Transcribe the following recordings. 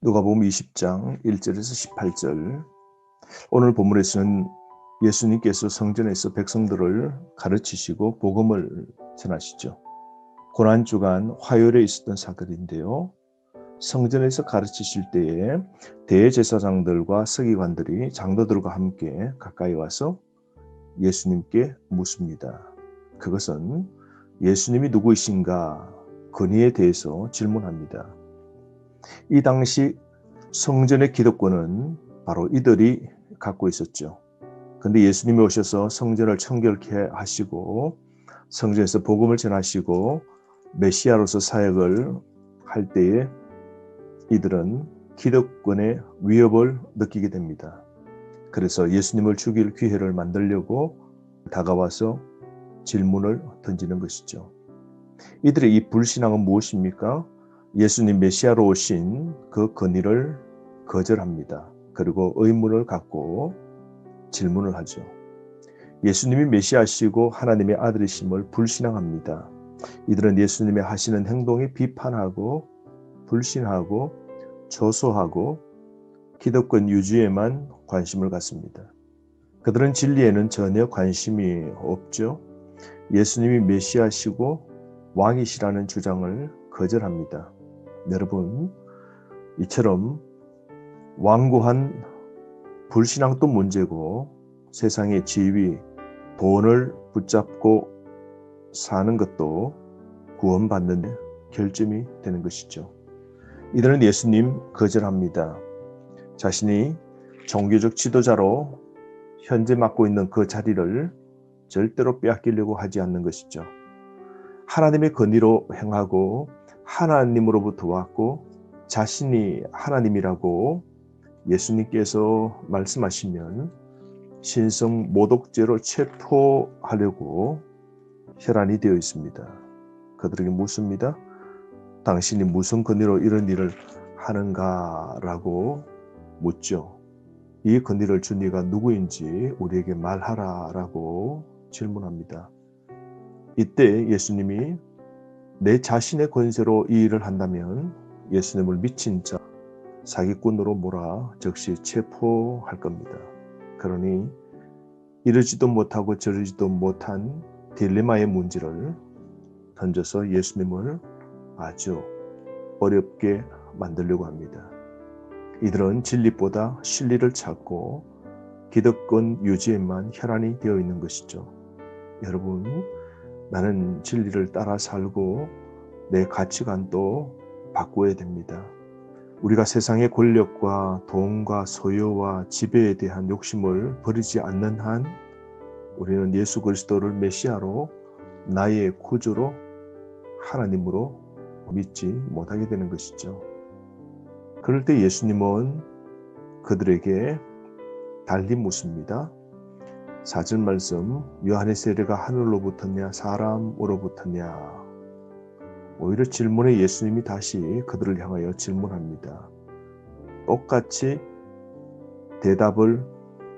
누가복음 20장 1절에서 18절. 오늘 본문에서는 예수님께서 성전에서 백성들을 가르치시고 복음을 전하시죠. 고난주간 화요일에 있었던 사건인데요. 성전에서 가르치실 때에 대제사장들과 서기관들이 장로들과 함께 가까이 와서 예수님께 묻습니다. 그것은 예수님이 누구이신가 권위에 대해서 질문합니다. 이 당시 성전의 기득권은 바로 이들이 갖고 있었죠. 그런데 예수님이 오셔서 성전을 청결케 하시고 성전에서 복음을 전하시고 메시아로서 사역을 할 때에 이들은 기득권의 위협을 느끼게 됩니다. 그래서 예수님을 죽일 기회를 만들려고 다가와서 질문을 던지는 것이죠. 이들의 이 불신앙은 무엇입니까? 예수님 메시아로 오신 그 권위를 거절합니다. 그리고 의문을 갖고 질문을 하죠. 예수님이 메시아시고 하나님의 아들이심을 불신앙합니다. 이들은 예수님의 하시는 행동이 비판하고 불신하고 조소하고 기득권 유지에만 관심을 갖습니다. 그들은 진리에는 전혀 관심이 없죠. 예수님이 메시아시고 왕이시라는 주장을 거절합니다. 여러분, 이처럼 완고한 불신앙도 문제고 세상의 지위, 돈을 붙잡고 사는 것도 구원받는 결점이 되는 것이죠. 이들은 예수님 거절합니다. 자신이 종교적 지도자로 현재 맡고 있는 그 자리를 절대로 빼앗기려고 하지 않는 것이죠. 하나님의 권위로 행하고 하나님으로부터 왔고 자신이 하나님이라고 예수님께서 말씀하시면 신성 모독죄로 체포하려고 혈안이 되어 있습니다. 그들에게 묻습니다. 당신이 무슨 권위로 이런 일을 하는가라고 묻죠. 이 권위를 준 이가 누구인지 우리에게 말하라라고 질문합니다. 이때 예수님이 내 자신의 권세로 이 일을 한다면 예수님을 미친 자, 사기꾼으로 몰아 즉시 체포할 겁니다. 그러니 이러지도 못하고 저러지도 못한 딜레마의 문제를 던져서 예수님을 아주 어렵게 만들려고 합니다. 이들은 진리보다 실리를 찾고 기득권 유지에만 혈안이 되어 있는 것이죠. 여러분, 나는 진리를 따라 살고 내 가치관도 바꿔야 됩니다. 우리가 세상의 권력과 돈과 소유와 지배에 대한 욕심을 버리지 않는 한 우리는 예수 그리스도를 메시아로 나의 구주로 하나님으로 믿지 못하게 되는 것이죠. 그럴 때 예수님은 그들에게 달리 묻습니다. 4절 말씀, 요한의 세례가 하늘로부터냐 사람으로부터냐. 오히려 질문에 예수님이 다시 그들을 향하여 질문합니다. 똑같이 대답을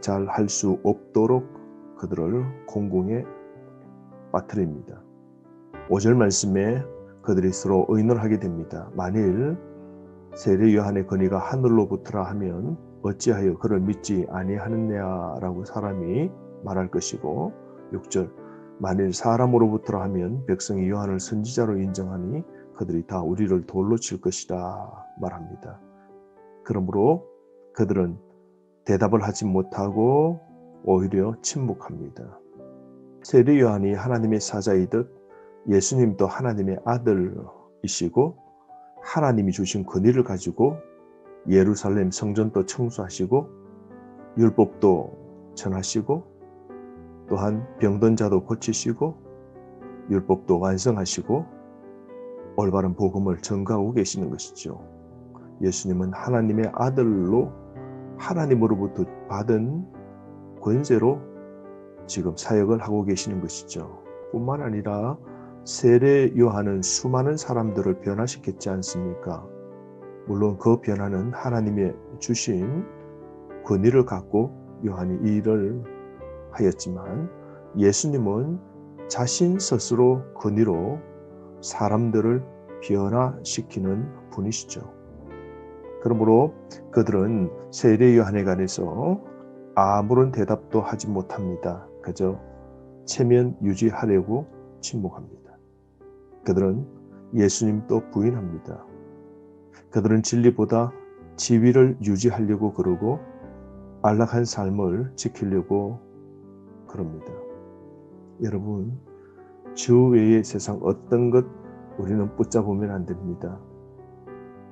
잘 할 수 없도록 그들을 공공에 빠뜨립니다. 5절 말씀에 그들이 서로 의논을 하게 됩니다. 만일 세례 요한의 권위가 하늘로부터라 하면 어찌하여 그를 믿지 아니하느냐라고 사람이 말할 것이고, 6절 만일 사람으로부터라 하면 백성이 요한을 선지자로 인정하니 그들이 다 우리를 돌로 칠 것이다 말합니다. 그러므로 그들은 대답을 하지 못하고 오히려 침묵합니다. 세례 요한이 하나님의 사자이듯 예수님도 하나님의 아들이시고 하나님이 주신 권위를 가지고 예루살렘 성전도 청소하시고 율법도 전하시고 또한 병든 자도 고치시고 율법도 완성하시고 올바른 복음을 전가하고 계시는 것이죠. 예수님은 하나님의 아들로 하나님으로부터 받은 권세로 지금 사역을 하고 계시는 것이죠. 뿐만 아니라 세례 요한은 수많은 사람들을 변화시켰지 않습니까? 물론 그 변화는 하나님의 주신 권위를 갖고 요한이 이 일을 하였지만 예수님은 자신 스스로 권위로 사람들을 변화시키는 분이시죠. 그러므로 그들은 세례 요한에 관해서 아무런 대답도 하지 못합니다. 그저 체면 유지하려고 침묵합니다. 그들은 예수님도 부인합니다. 그들은 진리보다 지위를 유지하려고 그러고 안락한 삶을 지키려고 그럽니다. 여러분, 주 외의 세상 어떤 것 우리는 붙잡으면 안 됩니다.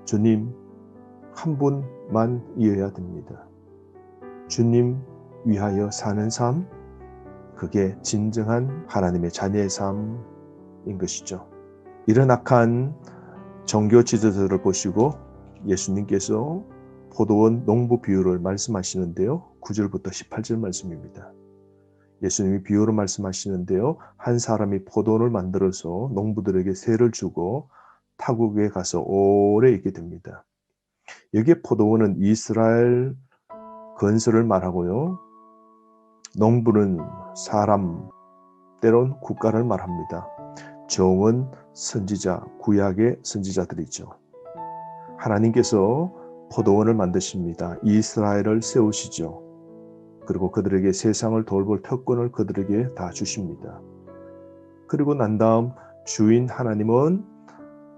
주님 한 분만 이어야 됩니다. 주님 위하여 사는 삶, 그게 진정한 하나님의 자녀의 삶인 것이죠. 이런 악한 종교 지도자들을 보시고 예수님께서 포도원 농부 비유를 말씀하시는데요. 9절부터 18절 말씀입니다. 예수님이 비유로 말씀하시는데요. 한 사람이 포도원을 만들어서 농부들에게 세를 주고 타국에 가서 오래 있게 됩니다. 여기에 포도원은 이스라엘 건설을 말하고요. 농부는 사람, 때론 국가를 말합니다. 종은 선지자, 구약의 선지자들이죠. 하나님께서 포도원을 만드십니다. 이스라엘을 세우시죠. 그리고 그들에게 세상을 돌볼 특권을 그들에게 다 주십니다. 그리고 난 다음 주인 하나님은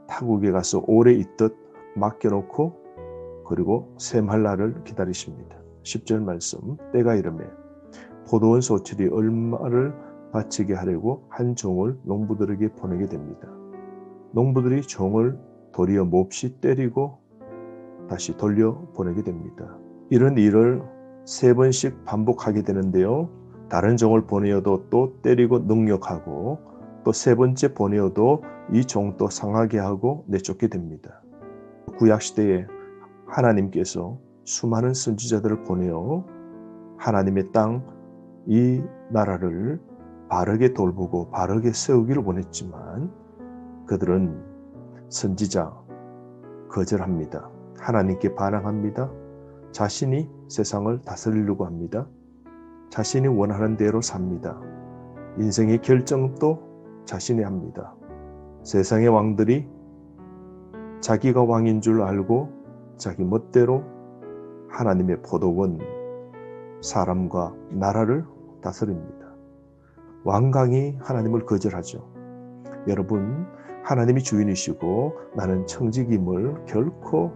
타국에 가서 오래 있듯 맡겨놓고 그리고 샘할 날을 기다리십니다. 10절 말씀, 때가 이르매 포도원 소출이 얼마를 바치게 하려고 한 종을 농부들에게 보내게 됩니다. 농부들이 종을 도리어 몹시 때리고 다시 돌려보내게 됩니다. 이런 일을 3번씩 반복하게 되는데요. 다른 종을 보내어도 또 때리고 능욕하고 또 3번째 보내어도 이 종도 상하게 하고 내쫓게 됩니다. 구약시대에 하나님께서 수많은 선지자들을 보내어 하나님의 땅, 이 나라를 바르게 돌보고 바르게 세우기를 원했지만 그들은 선지자 거절합니다. 하나님께 반항합니다. 자신이 세상을 다스리려고 합니다. 자신이 원하는 대로 삽니다. 인생의 결정도 자신이 합니다. 세상의 왕들이 자기가 왕인 줄 알고 자기 멋대로 하나님의 포도원, 사람과 나라를 다스립니다. 완강히 하나님을 거절하죠. 여러분, 하나님이 주인이시고 나는 청직임을 결코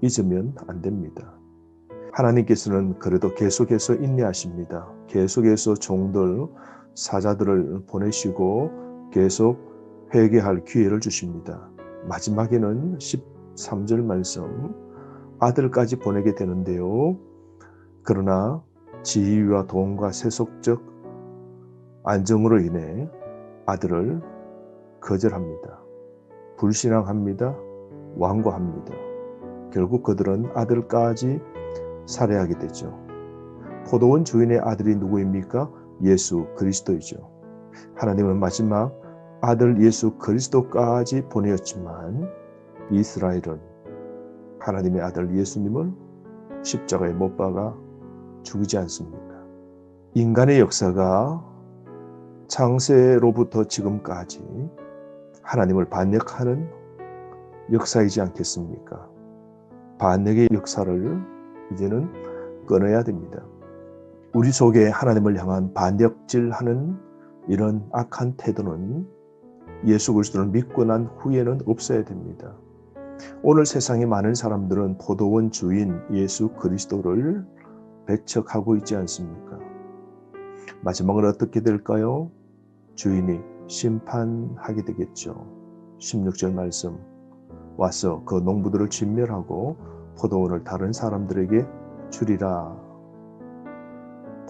잊으면 안 됩니다. 하나님께서는 그래도 계속해서 인내하십니다. 계속해서 종들, 사자들을 보내시고 계속 회개할 기회를 주십니다. 마지막에는 13절 말씀, 아들까지 보내게 되는데요. 그러나 지위와 돈과 세속적 안정으로 인해 아들을 거절합니다. 불신앙합니다. 완고합니다. 결국 그들은 아들까지 살해하게 되죠. 포도원 주인의 아들이 누구입니까? 예수 그리스도이죠. 하나님은 마지막 아들 예수 그리스도까지 보내었지만 이스라엘은 하나님의 아들 예수님을 십자가에 못 박아 죽이지 않습니까? 인간의 역사가 창세로부터 지금까지 하나님을 반역하는 역사이지 않겠습니까? 반역의 역사를 이제는 끊어야 됩니다. 우리 속에 하나님을 향한 반역질하는 이런 악한 태도는 예수 그리스도를 믿고 난 후에는 없어야 됩니다. 오늘 세상에 많은 사람들은 포도원 주인 예수 그리스도를 배척하고 있지 않습니까? 마지막은 어떻게 될까요? 주인이 심판하게 되겠죠. 16절 말씀, 와서 그 농부들을 진멸하고 포도원을 다른 사람들에게 주리라.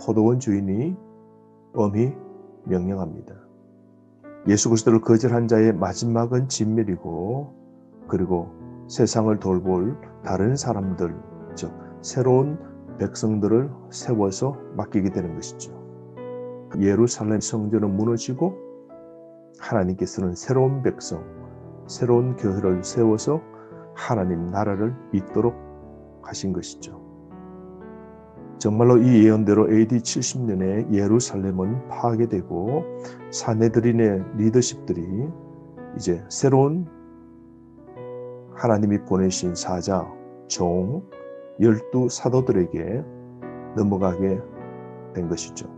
포도원 주인이 엄히 명령합니다. 예수 그리스도를 거절한 자의 마지막은 진멸이고 그리고 세상을 돌볼 다른 사람들, 즉 새로운 백성들을 세워서 맡기게 되는 것이죠. 예루살렘 성전은 무너지고 하나님께서는 새로운 백성, 새로운 교회를 세워서 하나님 나라를 잇도록 하신 것이죠. 정말로 이 예언대로 AD 70년에 예루살렘은 파괴되고 사내들인의 리더십들이 이제 새로운 하나님이 보내신 사자 종 12 사도들에게 넘어가게 된 것이죠.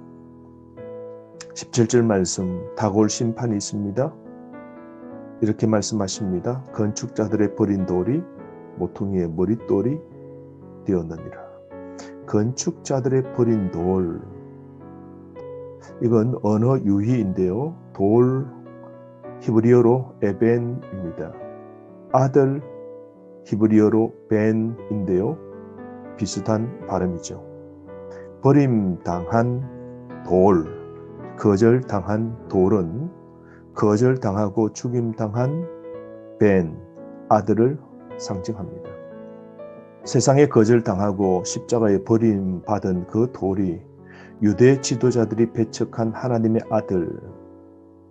17절 말씀, 다가올 심판이 있습니다. 이렇게 말씀하십니다. 건축자들의 버린 돌이 모퉁이의 머릿돌이 되었느니라. 건축자들의 버린 돌, 이건 언어 유희인데요. 돌, 히브리어로 에벤입니다. 아들, 히브리어로 벤인데요. 비슷한 발음이죠. 버림당한 돌, 거절당한 돌은 거절당하고 죽임당한 벤, 아들을 상징합니다. 세상에 거절당하고 십자가에 버림받은 그 돌이 유대 지도자들이 배척한 하나님의 아들,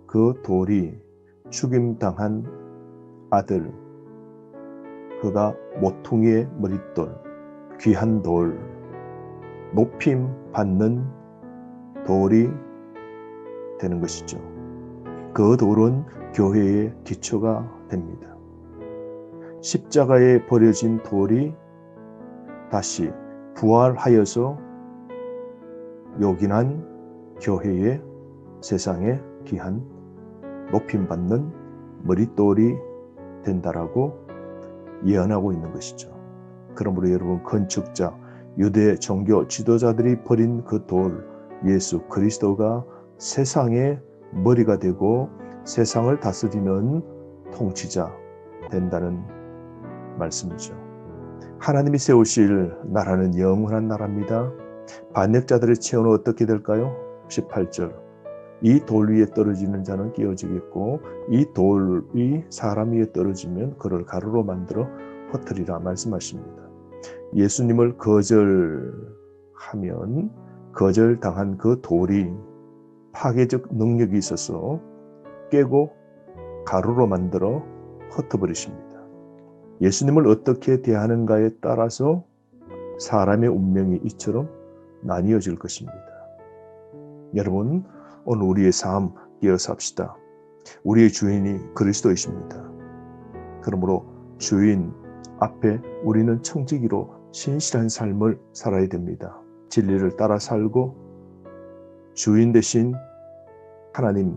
그 돌이 죽임당한 아들, 그가 모퉁이의 머릿돌, 귀한 돌, 높임 받는 돌이 되는 것이죠. 그 돌은 교회의 기초가 됩니다. 십자가에 버려진 돌이 다시 부활하여서 요긴한 교회의 세상에 귀한 높임받는 머릿돌이 된다라고 예언하고 있는 것이죠. 그러므로 여러분, 건축자, 유대 종교 지도자들이 버린 그 돌, 예수 그리스도가 세상의 머리가 되고 세상을 다스리는 통치자 된다는 말씀이죠. 하나님이 세우실 나라는 영원한 나라입니다. 반역자들의 체온은 어떻게 될까요? 18절, 이 돌 위에 떨어지는 자는 깨어지겠고 이 돌이 사람 위에 떨어지면 그를 가루로 만들어 흩으리라 말씀하십니다. 예수님을 거절하면 거절당한 그 돌이 파괴적 능력이 있어서 깨고 가루로 만들어 흩어버리십니다. 예수님을 어떻게 대하는가에 따라서 사람의 운명이 이처럼 나뉘어질 것입니다. 여러분, 오늘 우리의 삶 깨어서 합시다. 우리의 주인이 그리스도이십니다. 그러므로 주인 앞에 우리는 청지기로 신실한 삶을 살아야 됩니다. 진리를 따라 살고 주인 대신 하나님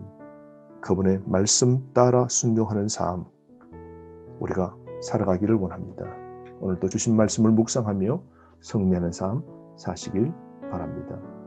그분의 말씀 따라 순종하는 삶 우리가 살아가기를 원합니다. 오늘도 주신 말씀을 묵상하며 승리하는 삶 사시길 바랍니다.